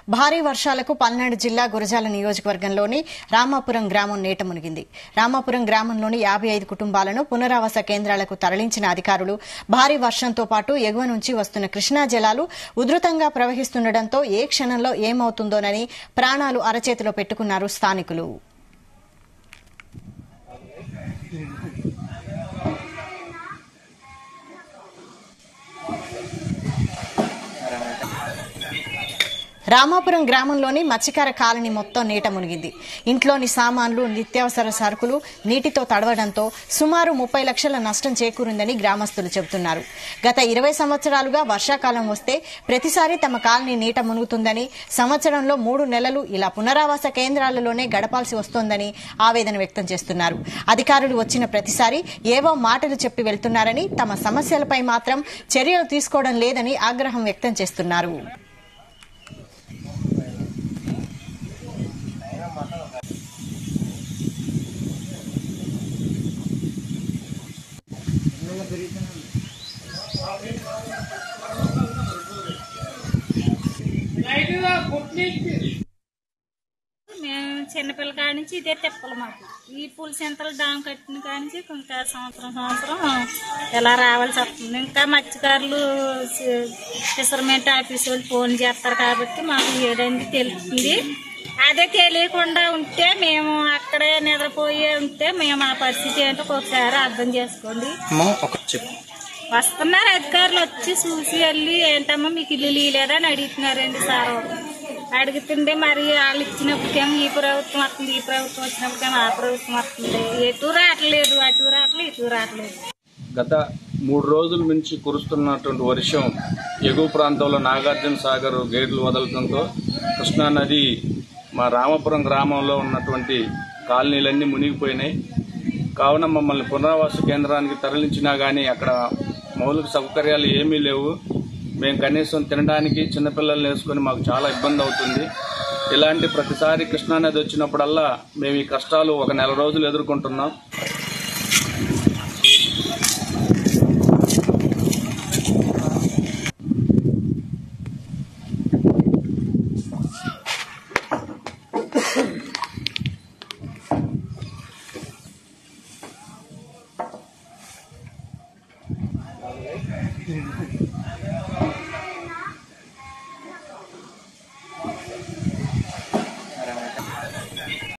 భారీ వర్షాలకు పల్నాడు జిల్లా గురజాల నియోజకవర్గంలోని రామాపురం గ్రామం నీట మునిగింది. రామాపురం గ్రామంలోని 55 కుటుంబాలను పునరావాస కేంద్రాలకు తరలించిన అధికారులు భారీ వర్షంతో పాటు ఎగువ నుంచి వస్తున్న కృష్ణా జలాలు ఉధృతంగా ప్రవహిస్తుండటంతో ఏ క్షణంలో ఏమవుతుందోనని ప్రాణాలు అరచేతిలో పెట్టుకున్నారు స్థానికులు. రామాపురం గ్రామంలోని మత్స్యకార కాలనీ మొత్తం నీట మునిగింది. ఇంట్లోని సామాన్లు, నిత్యావసర సరుకులు నీటితో తడవడంతో సుమారు 30 లక్షల నష్టం చేకూరిందని గ్రామస్తులు చెబుతున్నారు. గత 20 సంవత్సరాలుగా వర్షాకాలం వస్తే ప్రతిసారి తమ కాలనీ నీట మునుగుతుందని, సంవత్సరంలో 3 నెలలు ఇలా పునరావాస కేంద్రాలలోనే గడపాల్సి వస్తోందని ఆవేదన వ్యక్తం చేస్తున్నారు. అధికారులు వచ్చిన ప్రతిసారి ఏవో మాటలు చెప్పి వెళ్తున్నారని, తమ సమస్యలపై మాత్రం చర్యలు తీసుకోవడం లేదని ఆగ్రహం వ్యక్తం చేస్తున్నారు. మేము చిన్నపిల్ల కాడి నుంచి ఇదే తిప్పలు మాకు. ఈ పూల సెంతలు డామ్ కట్టిన కాడి నుంచి ఇంకా సంవత్సరం ఎలా రావాల్సి వస్తుంది. ఇంకా మత్స్యకారులు ఫిషర్మెంట్ ఆఫీస్ వాళ్ళు ఫోన్ చేస్తారు కాబట్టి మాకు ఏదండి తెలుస్తుంది. అదే తెలియకుండా ఉంటే మేము అక్కడే నిద్రపోయి ఉంటే మేము ఆ పరిస్థితి ఏంటో ఒకసారి అర్థం చేసుకోండి. వస్తున్నారు అధికారులు వచ్చి చూసి వెళ్ళి ఏంటమ్మా మీకు ఇల్లు లేదని అడుగుతున్నారండి సార్. అడుగుతుండే మరి వాళ్ళు ఇచ్చినప్పటికేమో ఈ ప్రభుత్వం వస్తుంది, ఈ ప్రభుత్వం వచ్చినప్పటికేమో ఆ ప్రభుత్వం వస్తుంది. ఎటు రావట్లేదు, అటు రావట్లేదు, ఇటు రావట్లేదు. గత 3 రోజుల నుంచి కురుస్తున్నటువంటి వర్షం ఎగువ ప్రాంతంలో నాగార్జున సాగర్ గేట్లు వదలడంతో కృష్ణానది మా రామాపురం గ్రామంలో ఉన్నటువంటి కాలనీలన్నీ మునిగిపోయినాయి. కావున మమ్మల్ని పునరావాస కేంద్రానికి తరలించినా కానీ అక్కడ మౌలిక సౌకర్యాలు ఏమీ లేవు. మేము కనీసం తినడానికి చిన్నపిల్లల్ని వేసుకుని మాకు చాలా ఇబ్బంది అవుతుంది. ఇలాంటి ప్రతిసారి కృష్ణానది వచ్చినప్పుడల్లా మేము ఈ కష్టాలు ఒక నెల రోజులు ఎదుర్కొంటున్నాం.